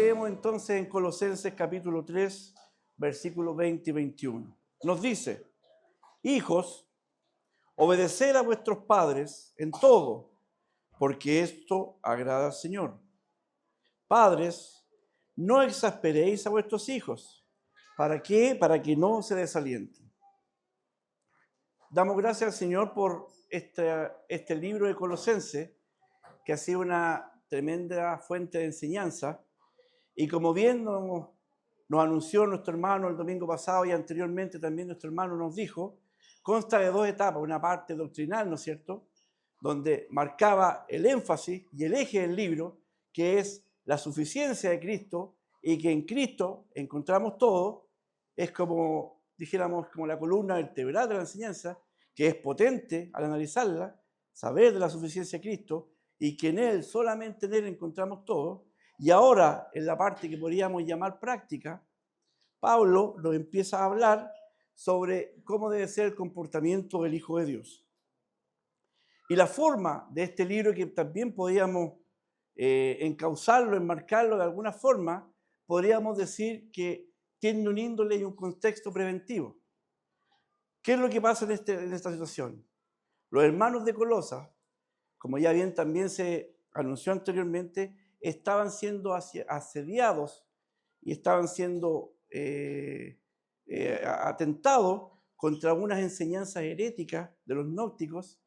leemos entonces en Colosenses capítulo 3, versículos 20 y 21. Nos dice: hijos, obedeced a vuestros padres en todo, porque esto agrada al Señor. Padres, no exasperéis a vuestros hijos. ¿Para qué? Para que no se desalienten. Damos gracias al Señor por este libro de Colosenses, que ha sido una tremenda fuente de enseñanza. Y como bien nos anunció nuestro hermano el domingo pasado y anteriormente también nuestro hermano nos dijo, consta de dos etapas, una parte doctrinal, ¿no es cierto?, donde marcaba el énfasis y el eje del libro, que es la suficiencia de Cristo, y que en Cristo encontramos todo. Es como, dijéramos, como la columna vertebral de la enseñanza, que es potente al analizarla, saber de la suficiencia de Cristo, y que en Él, solamente en Él encontramos todo. Y ahora, en la parte que podríamos llamar práctica, Pablo nos empieza a hablar sobre cómo debe ser el comportamiento del Hijo de Dios. Y la forma de este libro, que también podríamos encauzarlo, enmarcarlo de alguna forma, podríamos decir que tiene un índole y un contexto preventivo. ¿Qué es lo que pasa en esta situación? Los hermanos de Colosas, como ya bien también se anunció anteriormente, estaban siendo asediados y estaban siendo atentados contra unas enseñanzas heréticas de los gnósticos,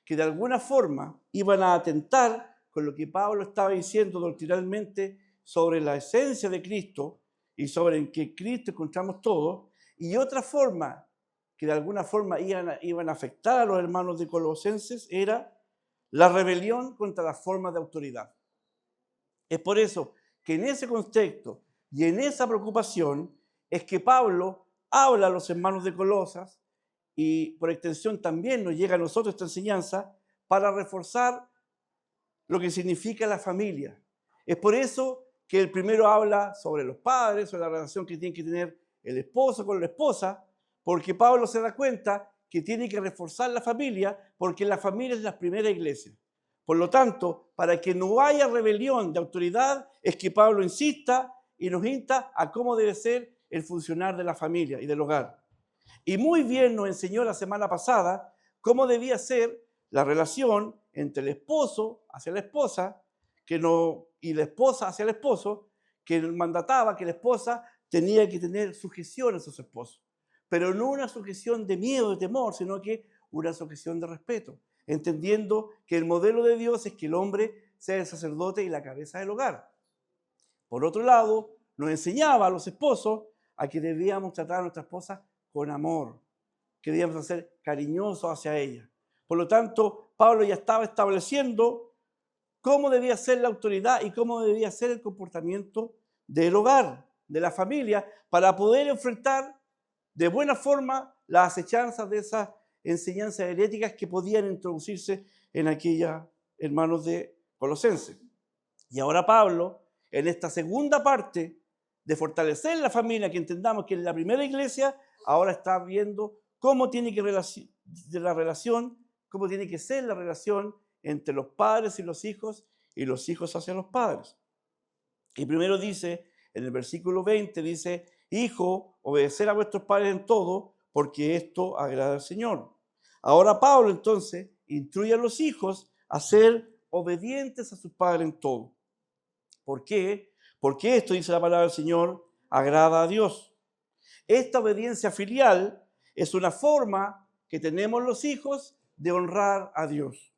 que de alguna forma iban a atentar con lo que Pablo estaba diciendo doctrinalmente sobre la esencia de Cristo y sobre en que Cristo encontramos todo, y otra forma que de alguna forma iban a afectar a los hermanos de Colosenses era la rebelión contra las formas de autoridad. Es por eso que en ese contexto y en esa preocupación es que Pablo habla a los hermanos de Colosas, y por extensión también nos llega a nosotros esta enseñanza para reforzar lo que significa la familia. Es por eso que el primero habla sobre los padres, sobre la relación que tiene que tener el esposo con la esposa, porque Pablo se da cuenta que tiene que reforzar la familia, porque la familia es la primera iglesia. Por lo tanto, para que no haya rebelión de autoridad, es que Pablo insista y nos insta a cómo debe ser el funcionar de la familia y del hogar. Y muy bien nos enseñó la semana pasada cómo debía ser la relación entre el esposo hacia la esposa y la esposa hacia el esposo, que mandataba que la esposa tenía que tener sujeción a sus esposos. Pero no una sujeción de miedo, de temor, sino que una sujeción de respeto, entendiendo que el modelo de Dios es que el hombre sea el sacerdote y la cabeza del hogar. Por otro lado, nos enseñaba a los esposos a que debíamos tratar a nuestra esposa con amor, que debíamos ser cariñosos hacia ella. Por lo tanto, Pablo ya estaba estableciendo cómo debía ser la autoridad y cómo debía ser el comportamiento del hogar, de la familia, para poder enfrentar de buena forma las acechanzas de esas enseñanzas heréticas que podían introducirse en aquellos hermanos de Colosenses. Y ahora Pablo, en esta segunda parte de fortalecer la familia, que entendamos que en la primera iglesia, ahora está viendo cómo tiene que cómo tiene que ser la relación entre los padres y los hijos hacia los padres. Y primero dice, en el versículo 20, dice: hijo, obedecer a vuestros padres en todo, porque esto agrada al Señor. Ahora Pablo entonces instruye a los hijos a ser obedientes a sus padres en todo. ¿Por qué? Porque esto, dice la palabra del Señor, agrada a Dios. Esta obediencia filial es una forma que tenemos los hijos de honrar a Dios.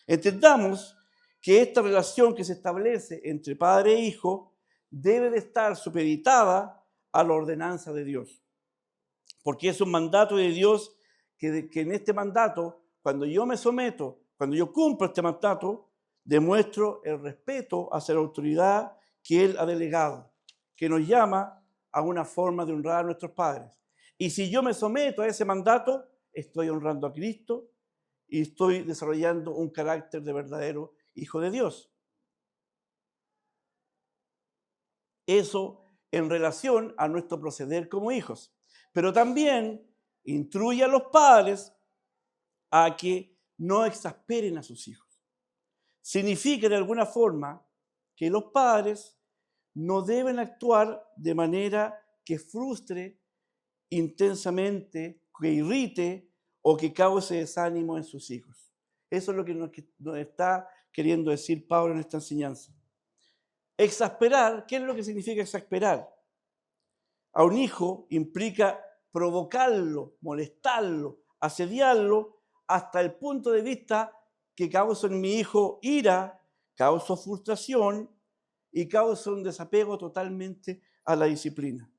Entendamos que esta relación que se establece entre padre e hijo debe de estar supeditada a la ordenanza de Dios. Porque es un mandato de Dios que en este mandato, cuando yo me someto, cuando yo cumplo este mandato, demuestro el respeto hacia la autoridad que Él ha delegado, que nos llama a una forma de honrar a nuestros padres. Y si yo me someto a ese mandato, estoy honrando a Cristo y estoy desarrollando un carácter de verdadero hijo de Dios. Eso en relación a nuestro proceder como hijos. Pero también instruye a los padres a que no exasperen a sus hijos. Significa de alguna forma que los padres no deben actuar de manera que frustre intensamente, que irrite o que cause desánimo en sus hijos. Eso es lo que nos está queriendo decir Pablo en esta enseñanza. Exasperar, ¿qué es lo que significa exasperar? A un hijo implica provocarlo, molestarlo, asediarlo, hasta el punto de vista que causa en mi hijo ira, causa frustración y causa un desapego totalmente a la disciplina.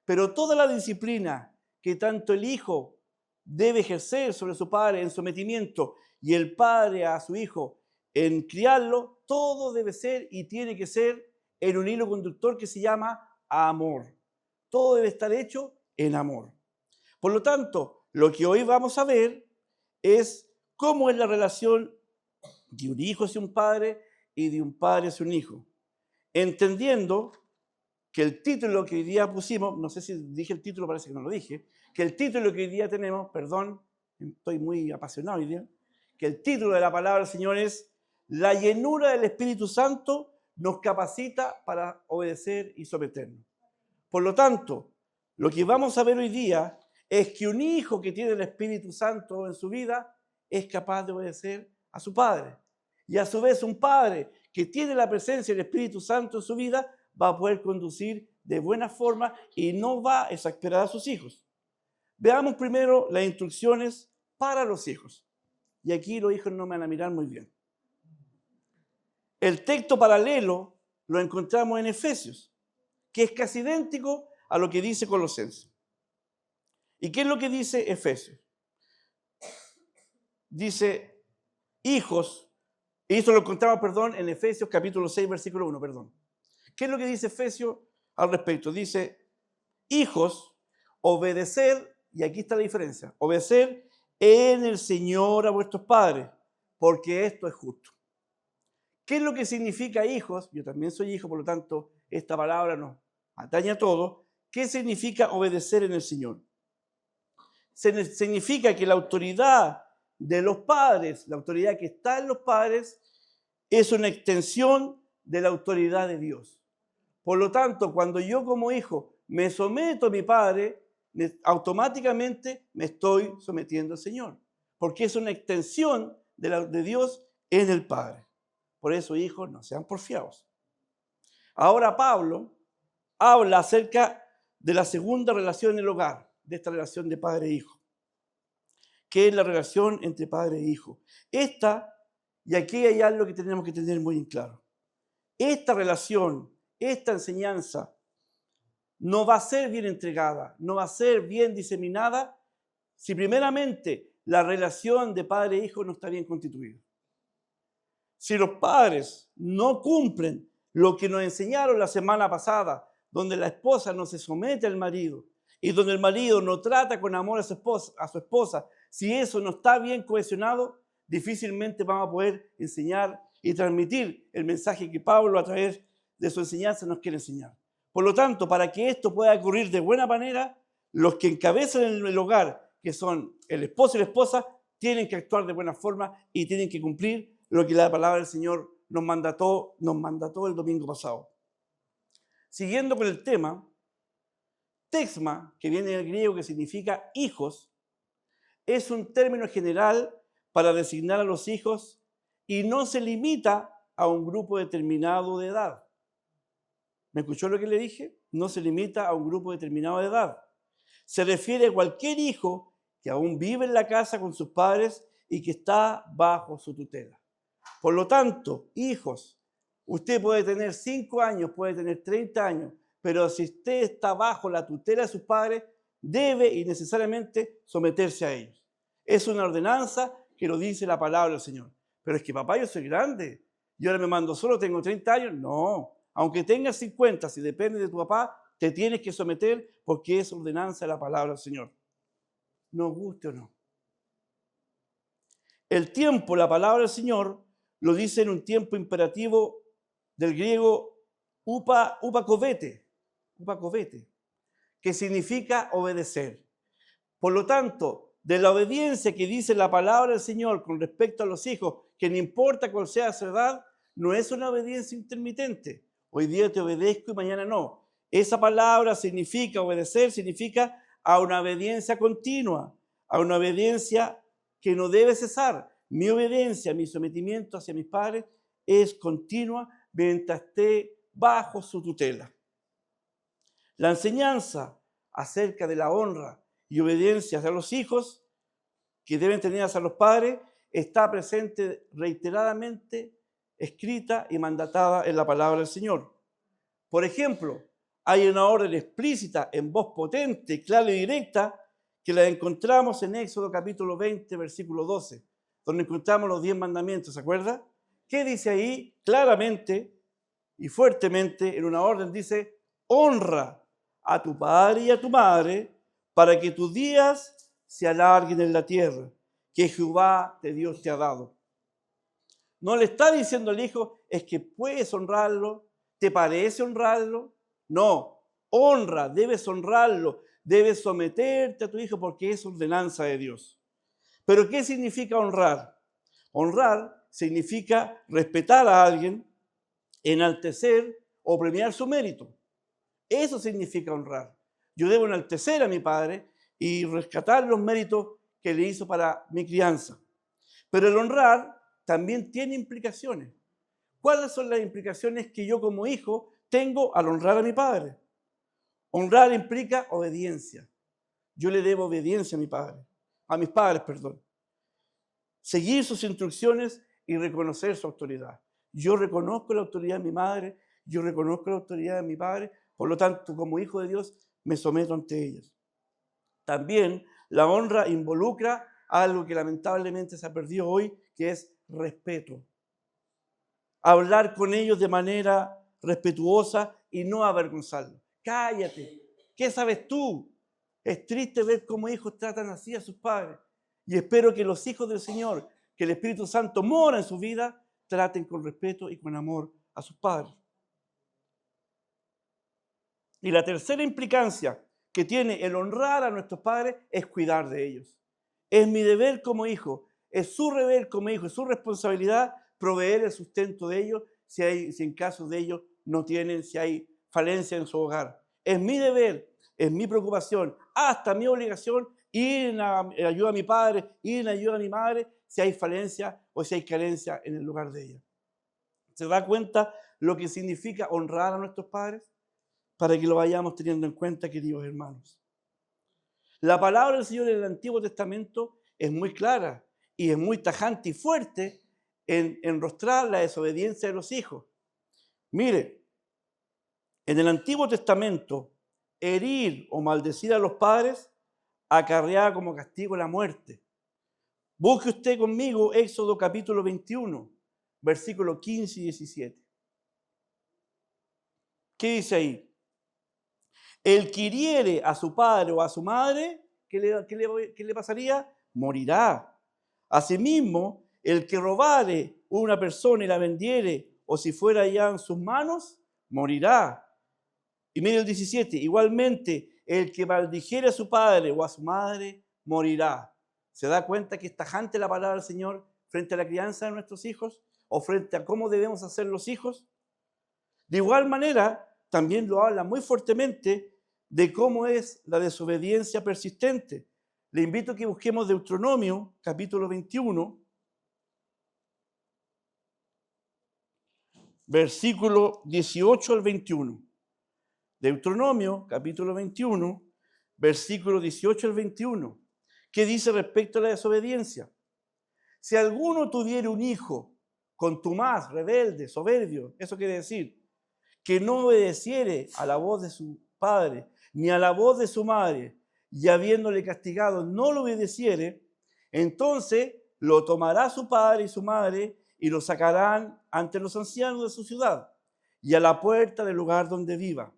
Pero toda la disciplina que tanto el hijo debe ejercer sobre su padre en sometimiento y el padre a su hijo en criarlo, todo debe ser y tiene que ser en un hilo conductor que se llama amor. Todo debe estar hecho en amor. Por lo tanto, lo que hoy vamos a ver es cómo es la relación de un hijo hacia un padre y de un padre hacia un hijo. Entendiendo que el título que hoy día pusimos, no sé si dije el título, parece que no lo dije, que el título que hoy día tenemos, perdón, estoy muy apasionado hoy día, que el título de la palabra del Señor es La llenura del Espíritu Santo nos capacita para obedecer y someternos. Por lo tanto, lo que vamos a ver hoy día es que un hijo que tiene el Espíritu Santo en su vida es capaz de obedecer a su padre. Y a su vez un padre que tiene la presencia del Espíritu Santo en su vida va a poder conducir de buena forma y no va a exasperar a sus hijos. Veamos primero las instrucciones para los hijos. Y aquí los hijos no me van a mirar muy bien. El texto paralelo lo encontramos en Efesios, que es casi idéntico a lo que dice Colosenses. ¿Y qué es lo que dice Efesios? Dice, hijos, y esto lo encontramos, en Efesios capítulo 6, versículo 1, ¿Qué es lo que dice Efesios al respecto? Dice, hijos, obedecer, y aquí está la diferencia, obedecer en el Señor a vuestros padres, porque esto es justo. ¿Qué es lo que significa hijos? Yo también soy hijo, por lo tanto, esta palabra nos atañe a todos. ¿Qué significa obedecer en el Señor? Significa que la autoridad de los padres, la autoridad que está en los padres, es una extensión de la autoridad de Dios. Por lo tanto, cuando yo como hijo me someto a mi padre, automáticamente me estoy sometiendo al Señor, porque es una extensión de Dios en el Padre. Por eso, hijos, no sean porfiados. Ahora Pablo habla acerca de la segunda relación en el hogar, de esta relación de padre e hijo, que es la relación entre padre e hijo. Y aquí hay algo que tenemos que tener muy en claro. Esta relación, esta enseñanza, no va a ser bien entregada, no va a ser bien diseminada si primeramente la relación de padre e hijo no está bien constituida. Si los padres no cumplen lo que nos enseñaron la semana pasada, donde la esposa no se somete al marido y donde el marido no trata con amor a su esposa, si eso no está bien cohesionado, difícilmente vamos a poder enseñar y transmitir el mensaje que Pablo a través de su enseñanza nos quiere enseñar. Por lo tanto, para que esto pueda ocurrir de buena manera, los que encabezan el hogar, que son el esposo y la esposa, tienen que actuar de buena forma y tienen que cumplir lo que la palabra del Señor nos mandató el domingo pasado. Siguiendo con el tema, texma, que viene del griego que significa hijos, es un término general para designar a los hijos y no se limita a un grupo determinado de edad. ¿Me escuchó lo que le dije? No se limita a un grupo determinado de edad. Se refiere a cualquier hijo que aún vive en la casa con sus padres y que está bajo su tutela. Por lo tanto, hijos, usted puede tener 5 años, puede tener 30 años, pero si usted está bajo la tutela de sus padres, debe y necesariamente someterse a ellos. Es una ordenanza que lo dice la palabra del Señor. Pero es que papá, yo soy grande, yo ahora me mando solo, tengo 30 años. No, aunque tengas 50, si depende de tu papá, te tienes que someter porque es ordenanza de la palabra del Señor. Nos guste o no. El tiempo, la palabra del Señor, lo dice en un tiempo imperativo del griego upakovete, que significa obedecer. Por lo tanto, de la obediencia que dice la palabra del Señor con respecto a los hijos, que no importa cuál sea su edad, no es una obediencia intermitente Hoy día te obedezco y mañana no. Esa palabra significa obedecer, significa a una obediencia continua, a una obediencia que no debe cesar. Mi obediencia, mi sometimiento hacia mis padres es continua mientras esté bajo su tutela. La enseñanza acerca de la honra y obediencia hacia los hijos que deben tener hacia los padres está presente reiteradamente, escrita y mandatada en la palabra del Señor. Por ejemplo, hay una orden explícita en voz potente, clara y directa que la encontramos en Éxodo capítulo 20, versículo 12, donde encontramos los 10 mandamientos, ¿se acuerda? ¿Qué dice ahí? Claramente y fuertemente en una orden dice: honra a tu padre y a tu madre para que tus días se alarguen en la tierra que Jehová de Dios te ha dado. No le está diciendo al hijo, es que puedes honrarlo, ¿te parece honrarlo? No, honra, debes honrarlo, debes someterte a tu hijo porque es ordenanza de Dios. Pero ¿qué significa honrar? Honrar significa respetar a alguien, enaltecer o premiar su mérito. Eso significa honrar. Yo debo enaltecer a mi padre y rescatar los méritos que le hizo para mi crianza. Pero el honrar también tiene implicaciones. ¿Cuáles son las implicaciones que yo como hijo tengo al honrar a mi padre? Honrar implica obediencia. Yo le debo obediencia a mi padre, a mis padres, perdón. Seguir sus instrucciones y reconocer su autoridad. Yo reconozco la autoridad de mi madre, yo reconozco la autoridad de mi padre, por lo tanto, como hijo de Dios, me someto ante ellos. También la honra involucra algo que lamentablemente se ha perdido hoy, que es respeto. Hablar con ellos de manera respetuosa y no avergonzarlos. Cállate, ¿qué sabes tú? Es triste ver cómo hijos tratan así a sus padres. Y espero que los hijos del Señor, que el Espíritu Santo mora en su vida, traten con respeto y con amor a sus padres. Y la tercera implicancia que tiene el honrar a nuestros padres es cuidar de ellos. Es mi deber como hijo, es su deber como hijo, es su responsabilidad proveer el sustento de ellos si en caso de ellos no tienen, si hay falencia en su hogar. Es mi deber, es mi preocupación, hasta mi obligación ir en ayuda a mi padre, ir en ayuda a mi madre si hay falencia o si hay carencia en el lugar de ella. ¿Se da cuenta lo que significa honrar a nuestros padres? Para que lo vayamos teniendo en cuenta, queridos hermanos. La palabra del Señor en el Antiguo Testamento es muy clara y es muy tajante y fuerte en enrostrar la desobediencia de los hijos. Mire, en el Antiguo Testamento, herir o maldecir a los padres acarreaba como castigo la muerte. Busque usted conmigo Éxodo capítulo 21, versículos 15 y 17. ¿Qué dice ahí? El que hiriere a su padre o a su madre, ¿qué le pasaría? Morirá. Asimismo, el que robare una persona y la vendiere, o si fuera ya en sus manos, morirá. Y mire el 17, igualmente, el que maldijere a su padre o a su madre, morirá. ¿Se da cuenta que es tajante la palabra del Señor frente a la crianza de nuestros hijos? ¿O frente a cómo debemos hacer los hijos? De igual manera, también lo habla muy fuertemente de cómo es la desobediencia persistente. Le invito a que busquemos Deuteronomio, capítulo 21, versículo 18 al 21. Deuteronomio, capítulo 21, versículo 18 al 21. ¿Qué dice respecto a la desobediencia? Si alguno tuviera un hijo contumaz, rebelde, soberbio, eso quiere decir que no obedeciere a la voz de su padre ni a la voz de su madre, y habiéndole castigado no lo obedeciere, entonces lo tomará su padre y su madre y lo sacarán ante los ancianos de su ciudad y a la puerta del lugar donde viva.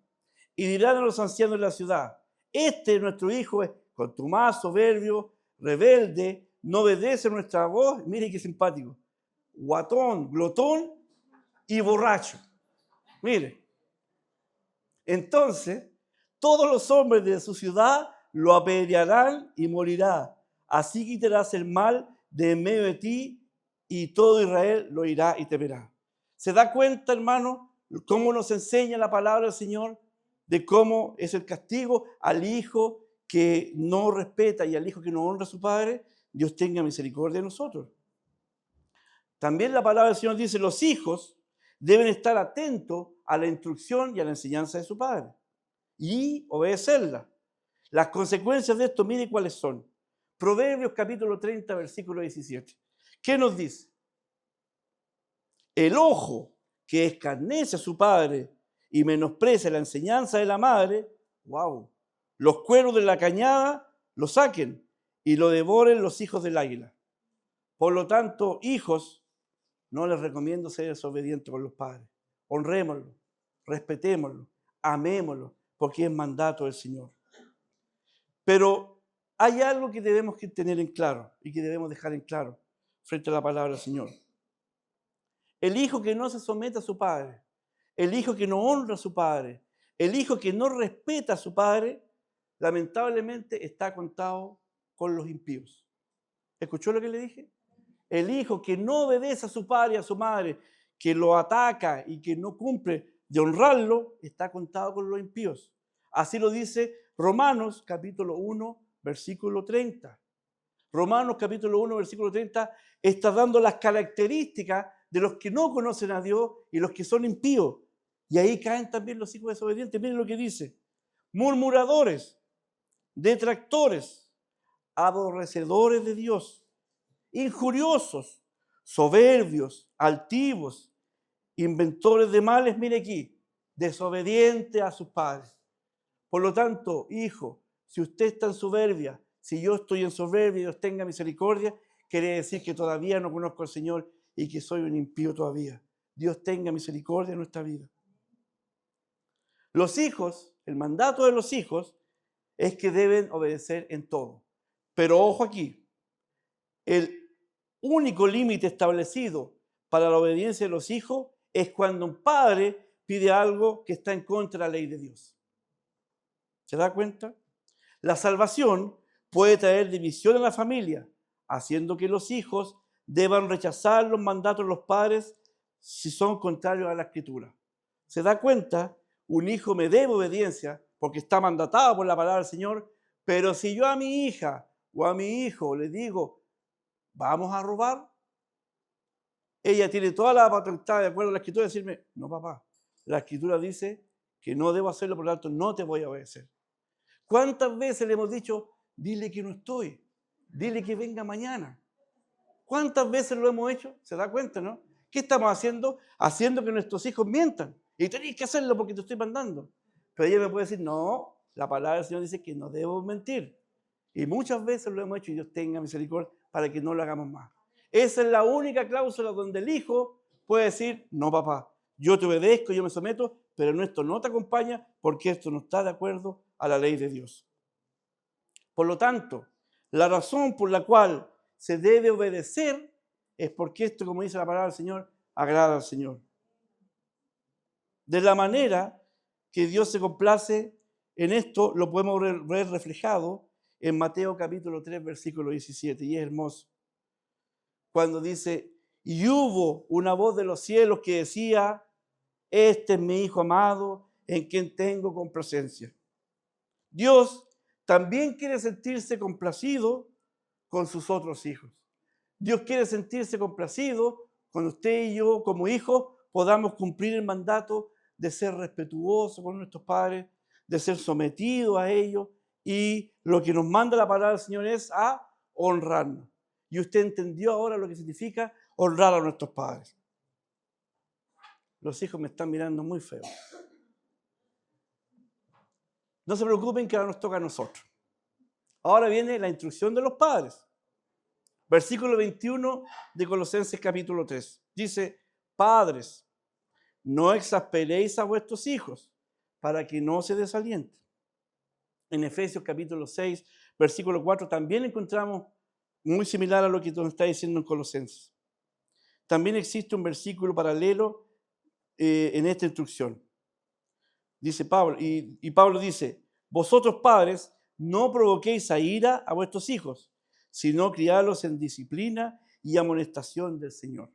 Y dirán a los ancianos de la ciudad: este nuestro hijo es contumaz, soberbio, rebelde, no obedece nuestra voz. Mire qué simpático. Guatón, glotón y borracho. Mire. Entonces, todos los hombres de su ciudad lo apedrearán y morirá. Así quitarás el mal de en medio de ti y todo Israel lo irá y temerá. ¿Se da cuenta, hermano, cómo nos enseña la palabra del Señor, de cómo es el castigo al hijo que no respeta y al hijo que no honra a su padre. Dios tenga misericordia de nosotros. También la palabra del Señor dice, los hijos deben estar atentos a la instrucción y a la enseñanza de su padre y obedecerla. Las consecuencias de esto, mire cuáles son. Proverbios capítulo 30, versículo 17. ¿Qué nos dice? El ojo que escarnece a su padre y menosprecia la enseñanza de la madre, wow, los cueros de la cañada lo saquen y lo devoren los hijos del águila. Por lo tanto, hijos, no les recomiendo ser desobedientes con los padres. Honrémoslo, respetémoslo, amémoslo, porque es mandato del Señor. Pero hay algo que debemos tener en claro y que debemos dejar en claro frente a la palabra del Señor. El hijo que no se somete a su padre, el hijo que no honra a su padre, el hijo que no respeta a su padre, lamentablemente está contado con los impíos. ¿Escuchó lo que le dije? El hijo que no obedece a su padre y a su madre, que lo ataca y que no cumple de honrarlo, está contado con los impíos. Así lo dice Romanos capítulo 1, versículo 30. Romanos capítulo 1, versículo 30 está dando las características de los que no conocen a Dios y los que son impíos. Y ahí caen también los hijos desobedientes. Miren lo que dice. Murmuradores, detractores, aborrecedores de Dios, injuriosos, soberbios, altivos, inventores de males, mire aquí, desobedientes a sus padres. Por lo tanto, hijo, si usted está en soberbia, si yo estoy en soberbia y Dios tenga misericordia, quiere decir que todavía no conozco al Señor y que soy un impío todavía. Dios tenga misericordia en nuestra vida. Los hijos, el mandato de los hijos es que deben obedecer en todo. Pero ojo aquí, el único límite establecido para la obediencia de los hijos es cuando un padre pide algo que está en contra de la ley de Dios. ¿Se da cuenta? La salvación puede traer división en la familia, haciendo que los hijos deban rechazar los mandatos de los padres si son contrarios a la Escritura. ¿Se da cuenta? Un hijo me debe obediencia porque está mandatado por la palabra del Señor, pero si yo a mi hija o a mi hijo le digo, ¿vamos a robar? Ella tiene toda la potestad, de acuerdo a la Escritura, de decirme, no papá, la Escritura dice que no debo hacerlo, por lo tanto no te voy a obedecer. ¿Cuántas veces le hemos dicho, dile que no estoy, dile que venga mañana? ¿Cuántas veces lo hemos hecho? ¿Se da cuenta, no? ¿Qué estamos haciendo? Haciendo que nuestros hijos mientan. Y tenéis que hacerlo porque te estoy mandando. Pero ella me puede decir, no, la palabra del Señor dice que no debo mentir. Y muchas veces lo hemos hecho y Dios tenga misericordia para que no lo hagamos más. Esa es la única cláusula donde el hijo puede decir, no papá, yo te obedezco, yo me someto, pero esto no te acompaña porque esto no está de acuerdo a la ley de Dios. Por lo tanto, la razón por la cual se debe obedecer es porque esto, como dice la palabra del Señor, agrada al Señor. De la manera que Dios se complace en esto, lo podemos ver reflejado en Mateo capítulo 3, versículo 17, y es hermoso. Cuando dice, y hubo una voz de los cielos que decía, este es mi Hijo amado, en quien tengo complacencia. Dios también quiere sentirse complacido con sus otros hijos. Dios quiere sentirse complacido con usted y yo como hijos podamos cumplir el mandato de ser respetuosos con nuestros padres, de ser sometidos a ellos, y lo que nos manda la palabra del Señor es a honrarnos. Y usted entendió ahora lo que significa honrar a nuestros padres. Los hijos me están mirando muy feo. No se preocupen que ahora nos toca a nosotros. Ahora viene la instrucción de los padres. Versículo 21 de Colosenses capítulo 3. Dice, padres, no exasperéis a vuestros hijos para que no se desalienten. En Efesios capítulo 6, versículo 4, también encontramos muy similar a lo que nos está diciendo en Colosenses. También existe un versículo paralelo en esta instrucción. Dice Pablo, y Pablo dice, vosotros padres, no provoquéis a ira a vuestros hijos, sino criadlos en disciplina y amonestación del Señor.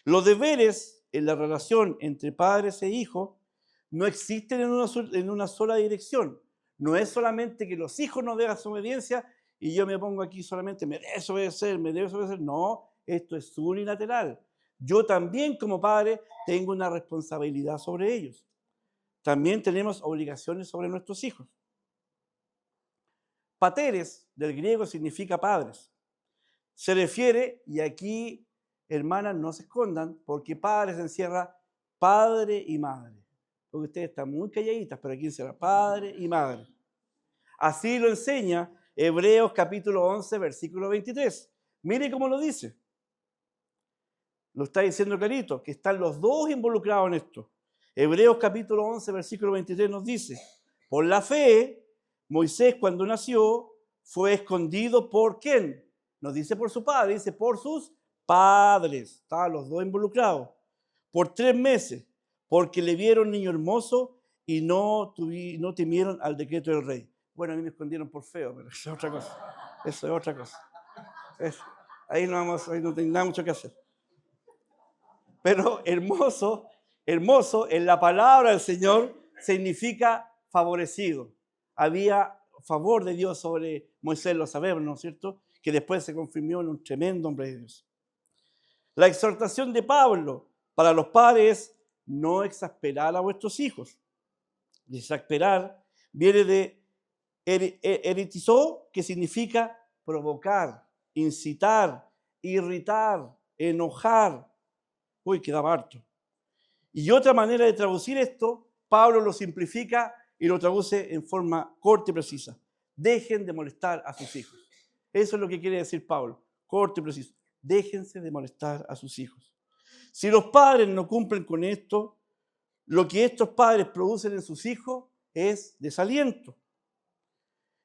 Los deberes en la relación entre padres e hijos no existen en una sola dirección. No es solamente que los hijos no deban su obediencia y yo me pongo aquí solamente, me debes obedecer, me debes obedecer. No, esto es unilateral. Yo también como padre tengo una responsabilidad sobre ellos. También tenemos obligaciones sobre nuestros hijos. Pateres, del griego, significa padres. Se refiere, y aquí, hermanas, no se escondan, porque padres encierra padre y madre. Porque ustedes están muy calladitas, pero aquí encierra padre y madre. Así lo enseña Hebreos capítulo 11, versículo 23. Mire cómo lo dice. Lo está diciendo clarito, que están los dos involucrados en esto. Hebreos capítulo 11, versículo 23 nos dice, por la fe, Moisés cuando nació fue escondido ¿por quién? Nos dice por su padre, dice por sus padres. Estaban los dos involucrados. Por 3 meses, porque le vieron niño hermoso y no temieron al decreto del rey. Bueno, a mí me escondieron por feo, pero eso es otra cosa. Eso es otra cosa. Ahí no tengo nada mucho que hacer. Pero hermoso en la palabra del Señor significa favorecido. Había favor de Dios sobre Moisés, lo sabemos, ¿no es cierto? Que después se confirmó en un tremendo hombre de Dios. La exhortación de Pablo para los padres es no exasperar a vuestros hijos. Exasperar viene de eretizó, que significa provocar, incitar, irritar, enojar. Uy, quedaba harto. Y otra manera de traducir esto, Pablo lo simplifica y lo traduce en forma corta y precisa. Dejen de molestar a sus hijos. Eso es lo que quiere decir Pablo, corto y preciso. Déjense de molestar a sus hijos. Si los padres no cumplen con esto, lo que estos padres producen en sus hijos es desaliento.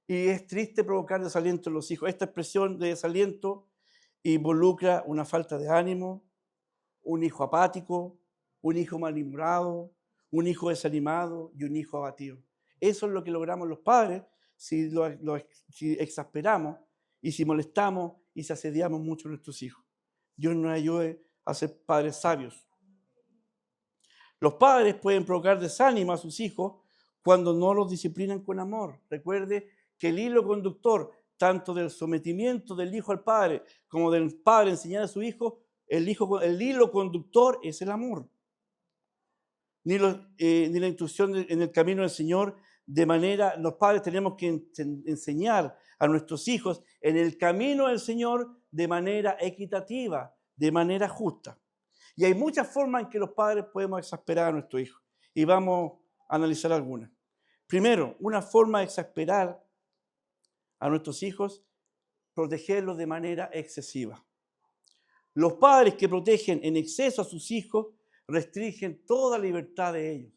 Y es triste provocar desaliento en los hijos. Esta expresión de desaliento involucra una falta de ánimo, un hijo apático, un hijo malhumorado, un hijo desanimado y un hijo abatido. Eso es lo que logramos los padres si exasperamos y si molestamos y si asediamos mucho a nuestros hijos. Dios nos ayude a ser padres sabios. Los padres pueden provocar desánimo a sus hijos cuando no los disciplinan con amor. Recuerde que el hilo conductor, tanto del sometimiento del hijo al padre como del padre enseñar a su hijo, el hilo conductor es el amor. Ni la instrucción en el camino del Señor, los padres tenemos que enseñar a nuestros hijos en el camino del Señor de manera equitativa, de manera justa. Y hay muchas formas en que los padres podemos exasperar a nuestros hijos. Y vamos a analizar algunas. Primero, una forma de exasperar a nuestros hijos, protegerlos de manera excesiva. Los padres que protegen en exceso a sus hijos restringen toda libertad de ellos.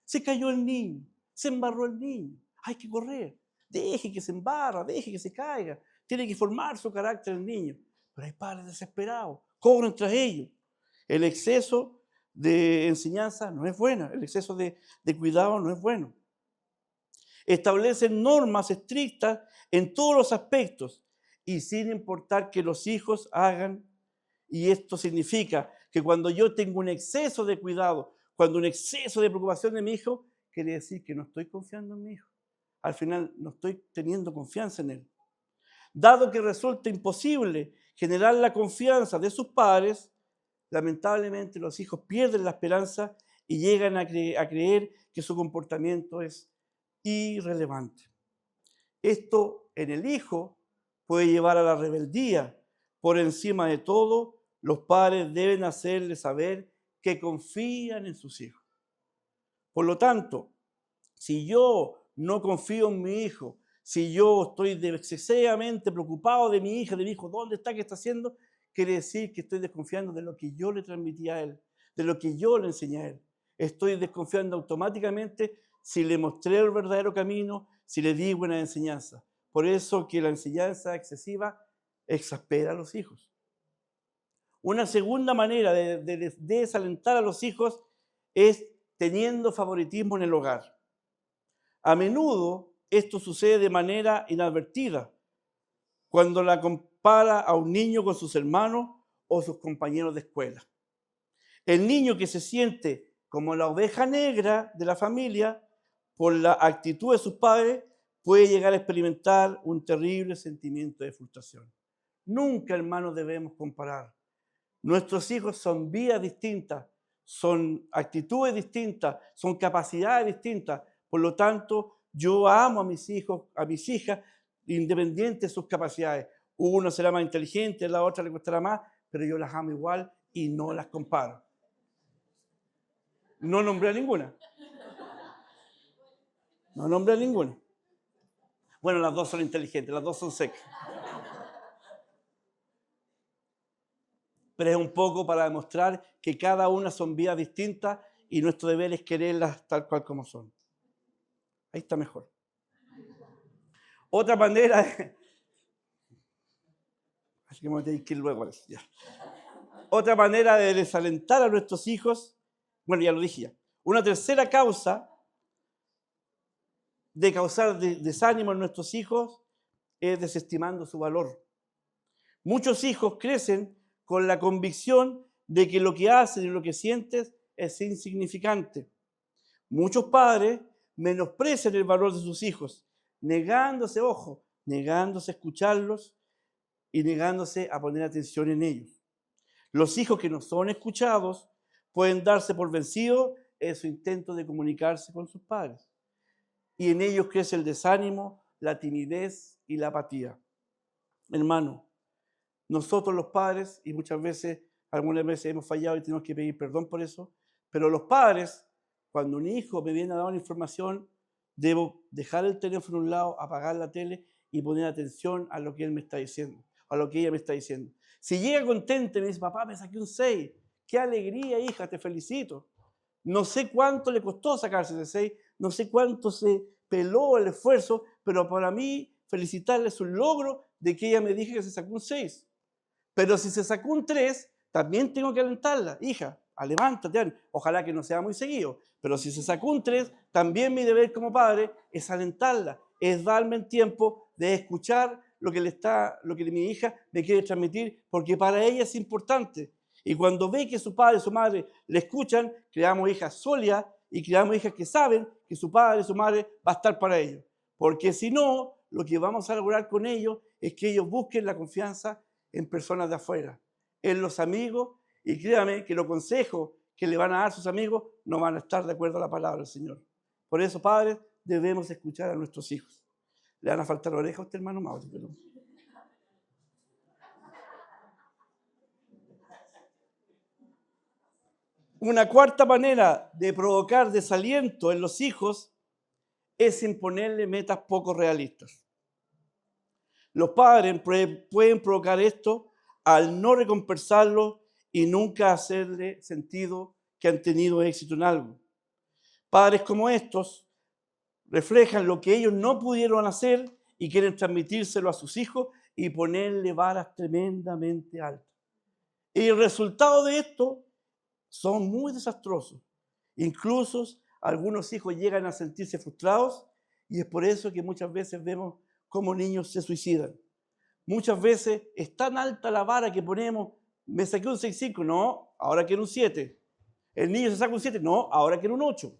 Se cayó el niño, se embarró el niño, hay que correr, deje que se embarra, deje que se caiga, tiene que formar su carácter el niño. Pero hay padres desesperados, corren tras ellos. El exceso de enseñanza no es bueno, el exceso de cuidado no es bueno. Establecen normas estrictas en todos los aspectos y sin importar que los hijos hagan. Y esto significa que cuando yo tengo un exceso de cuidado, cuando un exceso de preocupación de mi hijo, quiere decir que no estoy confiando en mi hijo. Al final no estoy teniendo confianza en él. Dado que resulta imposible generar la confianza de sus padres, lamentablemente los hijos pierden la esperanza y llegan a creer que su comportamiento es irrelevante. Esto en el hijo puede llevar a la rebeldía. Por encima de todo, los padres deben hacerle saber que confían en sus hijos. Por lo tanto, si yo no confío en mi hijo, si yo estoy excesivamente preocupado de mi hija, de mi hijo, ¿dónde está? ¿Qué está haciendo? Quiere decir que estoy desconfiando de lo que yo le transmití a él, de lo que yo le enseñé a él. Estoy desconfiando automáticamente si le mostré el verdadero camino, si le di buena enseñanza. Por eso que la enseñanza excesiva exaspera a los hijos. Una segunda manera de desalentar a los hijos es teniendo favoritismo en el hogar. A menudo esto sucede de manera inadvertida, cuando la compara a un niño con sus hermanos o sus compañeros de escuela. El niño que se siente como la oveja negra de la familia por la actitud de sus padres puede llegar a experimentar un terrible sentimiento de frustración. Nunca, hermanos, debemos comparar. Nuestros hijos son vidas distintas, son actitudes distintas, son capacidades distintas. Por lo tanto, yo amo a mis hijos, a mis hijas, independiente de sus capacidades. Uno será más inteligente, la otra le costará más, pero yo las amo igual y no las comparo. No nombré a ninguna. No nombré a ninguna. Bueno, las dos son inteligentes, las dos son secas. Pero es un poco para demostrar que cada una son vidas distintas y nuestro deber es quererlas tal cual como son. Ahí está mejor. Otra manera de... Así que me voy a tener que ir luego. Ya. Otra manera de desalentar a nuestros hijos, bueno, ya lo dije ya. Una tercera causa de causar desánimo en nuestros hijos es desestimando su valor. Muchos hijos crecen con la convicción de que lo que hacen y lo que sienten es insignificante. Muchos padres menosprecian el valor de sus hijos, negándose a escucharlos y negándose a poner atención en ellos. Los hijos que no son escuchados pueden darse por vencidos en su intento de comunicarse con sus padres. Y en ellos crece el desánimo, la timidez y la apatía. Hermano, nosotros los padres, y algunas veces hemos fallado y tenemos que pedir perdón por eso, pero los padres, cuando un hijo me viene a dar una información, debo dejar el teléfono a un lado, apagar la tele y poner atención a lo que él me está diciendo, a lo que ella me está diciendo. Si llega contenta y me dice, papá, me saqué un 6, qué alegría, hija, te felicito. No sé cuánto le costó sacarse ese 6, no sé cuánto se peló el esfuerzo, pero para mí felicitarle es un logro de que ella me dije que se sacó un 6. Pero si se sacó un 3, también tengo que alentarla. Hija, levántate, ojalá que no sea muy seguido. Pero si se sacó un 3, también mi deber como padre es alentarla, es darme el tiempo de escuchar lo que mi hija me quiere transmitir, porque para ella es importante. Y cuando ve que su padre y su madre le escuchan, creamos hijas sólidas y creamos hijas que saben que su padre y su madre va a estar para ellos. Porque si no, lo que vamos a lograr con ellos es que ellos busquen la confianza en personas de afuera, en los amigos, y créame que los consejos que le van a dar sus amigos no van a estar de acuerdo a la palabra del Señor. Por eso, padres, debemos escuchar a nuestros hijos. Le van a faltar orejas a usted, hermano Mauro, pero... Una cuarta manera de provocar desaliento en los hijos es imponerle metas poco realistas. Los padres pueden provocar esto al no recompensarlo y nunca hacerle sentido que han tenido éxito en algo. Padres como estos reflejan lo que ellos no pudieron hacer y quieren transmitírselo a sus hijos y ponerle varas tremendamente altas. Y el resultado de esto son muy desastrosos. Incluso algunos hijos llegan a sentirse frustrados y es por eso que muchas veces vemos cómo niños se suicidan. Muchas veces es tan alta la vara que ponemos, me saqué un 6,5, no, ahora quiero un 7. El niño se saca un 7, no, ahora quiero un 8.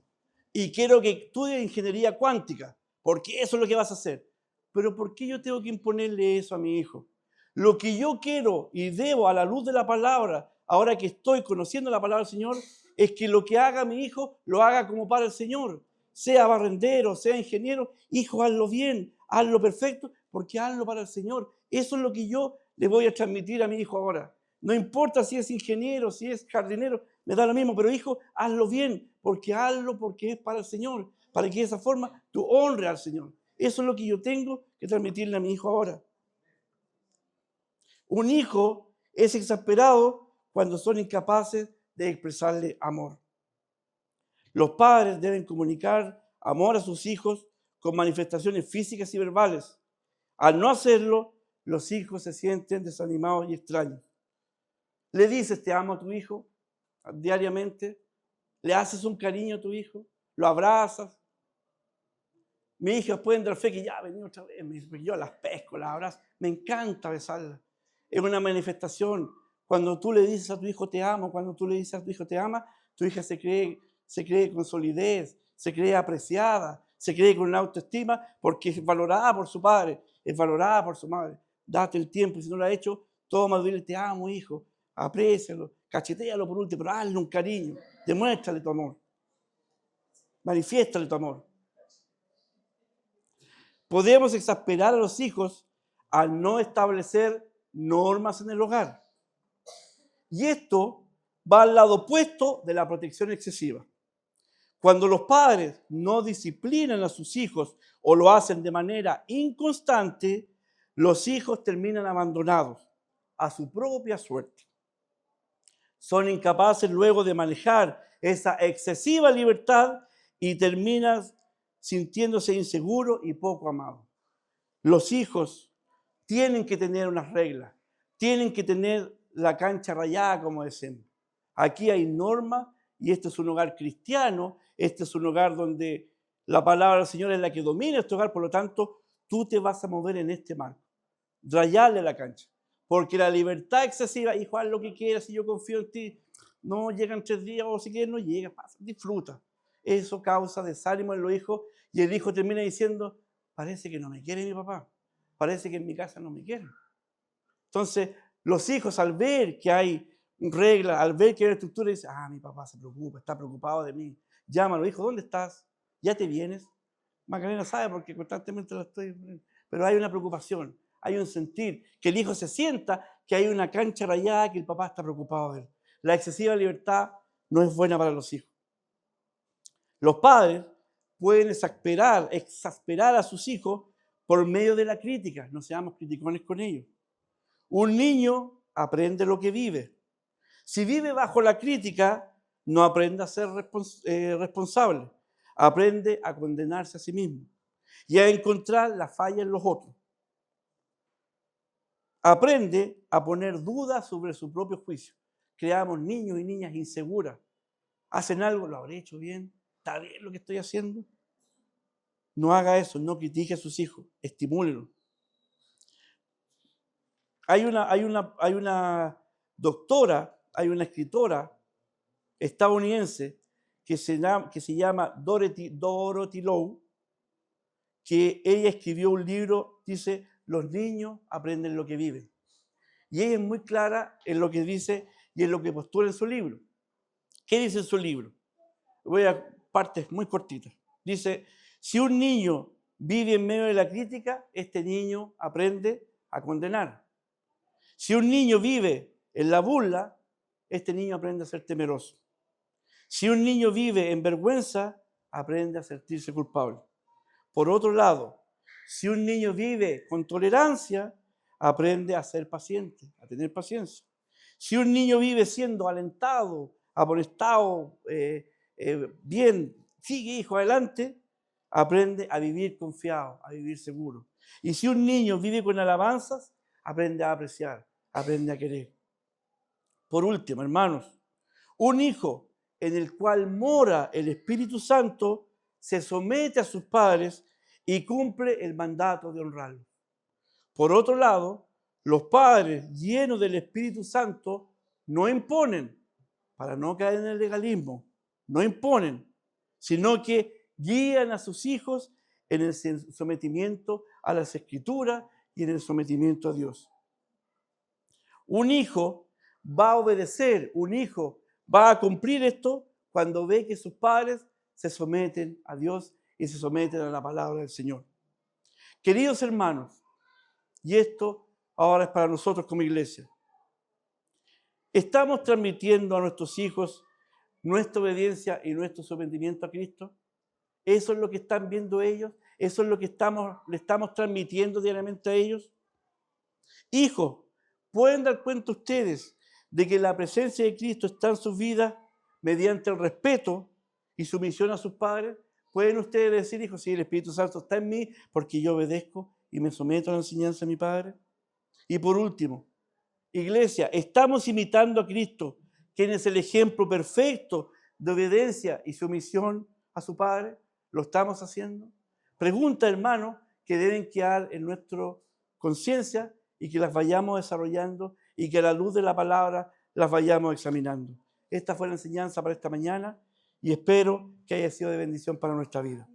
Y quiero que estudie ingeniería cuántica, porque eso es lo que vas a hacer. Pero ¿por qué yo tengo que imponerle eso a mi hijo? Lo que yo quiero y debo a la luz de la palabra, ahora que estoy conociendo la palabra del Señor, es que lo que haga mi hijo, lo haga como para el Señor. Sea barrendero, sea ingeniero, hijo, hazlo bien, hazlo perfecto, porque hazlo para el Señor. Eso es lo que yo le voy a transmitir a mi hijo ahora. No importa si es ingeniero, si es jardinero, me da lo mismo, pero hijo, hazlo bien, porque hazlo porque es para el Señor, para que de esa forma tú honres al Señor. Eso es lo que yo tengo que transmitirle a mi hijo ahora. Un hijo es exasperado cuando son incapaces de expresarle amor. Los padres deben comunicar amor a sus hijos con manifestaciones físicas y verbales. Al no hacerlo, los hijos se sienten desanimados y extraños. Le dices, te amo a tu hijo diariamente, le haces un cariño a tu hijo, lo abrazas. Mis hijas pueden dar fe que ya vení otra vez, yo las pesco, las abrazo, me encanta besarlas. Es una manifestación. Cuando tú le dices a tu hijo te amo, cuando tú le dices a tu hijo te ama, tu hija se cree con solidez, se cree apreciada, se cree con una autoestima porque es valorada por su padre, es valorada por su madre. Date el tiempo, y si no lo ha hecho, toma, dile te amo, hijo, aprécialo, cachetéalo por último, pero hazle un cariño, demuéstrale tu amor, manifiéstale tu amor. Podemos exasperar a los hijos al no establecer normas en el hogar. Y esto va al lado opuesto de la protección excesiva. Cuando los padres no disciplinan a sus hijos o lo hacen de manera inconstante, los hijos terminan abandonados a su propia suerte. Son incapaces luego de manejar esa excesiva libertad y terminan sintiéndose inseguros y poco amados. Los hijos tienen que tener unas reglas, tienen que tener la cancha rayada, como decimos. Aquí hay normas y este es un hogar cristiano, este es un hogar donde la palabra del Señor es la que domina este hogar, por lo tanto, tú te vas a mover en este marco. Rayarle la cancha. Porque la libertad excesiva, hijo, haz lo que quieras, si yo confío en ti, no llegan 3 días o si quieres no llega, pasa, disfruta. Eso causa desánimo en los hijos y el hijo termina diciendo, parece que no me quiere mi papá, parece que en mi casa no me quieren. Entonces, los hijos al ver que hay reglas, al ver que hay estructura, dicen, mi papá se preocupa, está preocupado de mí. Llámalo, hijo, ¿dónde estás? ¿Ya te vienes? Macarena sabe porque constantemente lo estoy... Pero hay una preocupación, hay un sentir, que el hijo se sienta que hay una cancha rayada, que el papá está preocupado de él. La excesiva libertad no es buena para los hijos. Los padres pueden exasperar a sus hijos por medio de la crítica. No seamos criticones con ellos. Un niño aprende lo que vive. Si vive bajo la crítica, no aprende a ser responsable. Aprende a condenarse a sí mismo y a encontrar la falla en los otros. Aprende a poner dudas sobre su propio juicio. Creamos niños y niñas inseguras. Hacen algo, ¿lo habré hecho bien? ¿Está bien lo que estoy haciendo? No haga eso, no critique a sus hijos, estimúlenlos. Hay una doctora, hay una escritora estadounidense que se llama Dorothy Lowe, que ella escribió un libro, dice, los niños aprenden lo que viven. Y ella es muy clara en lo que dice y en lo que postula en su libro. ¿Qué dice en su libro? Voy a partes muy cortitas. Dice, si un niño vive en medio de la crítica, este niño aprende a condenar. Si un niño vive en la burla, este niño aprende a ser temeroso. Si un niño vive en vergüenza, aprende a sentirse culpable. Por otro lado, si un niño vive con tolerancia, aprende a ser paciente, a tener paciencia. Si un niño vive siendo alentado, amonestado, bien, sigue hijo, adelante, aprende a vivir confiado, a vivir seguro. Y si un niño vive con alabanzas, aprende a apreciar, aprende a querer. Por último, hermanos, un hijo en el cual mora el Espíritu Santo se somete a sus padres y cumple el mandato de honrarlos. Por otro lado, los padres llenos del Espíritu Santo no imponen, para no caer en el legalismo, no imponen, sino que guían a sus hijos en el sometimiento a las Escrituras y en el sometimiento a Dios. Un hijo va a obedecer, un hijo va a cumplir esto cuando ve que sus padres se someten a Dios y se someten a la palabra del Señor. Queridos hermanos, y esto ahora es para nosotros como iglesia, ¿estamos transmitiendo a nuestros hijos nuestra obediencia y nuestro sometimiento a Cristo? ¿Eso es lo que están viendo ellos? ¿Eso es lo que le estamos transmitiendo diariamente a ellos? Hijos, ¿pueden dar cuenta ustedes de que la presencia de Cristo está en sus vidas mediante el respeto y sumisión a sus padres? ¿Pueden ustedes decir, hijos, sí, el Espíritu Santo está en mí porque yo obedezco y me someto a la enseñanza de mi Padre? Y por último, iglesia, ¿estamos imitando a Cristo, quien es el ejemplo perfecto de obediencia y sumisión a su Padre? ¿Lo estamos haciendo? Pregunta, hermano, que deben quedar en nuestra conciencia y que las vayamos desarrollando y que a la luz de la palabra las vayamos examinando. Esta fue la enseñanza para esta mañana y espero que haya sido de bendición para nuestra vida.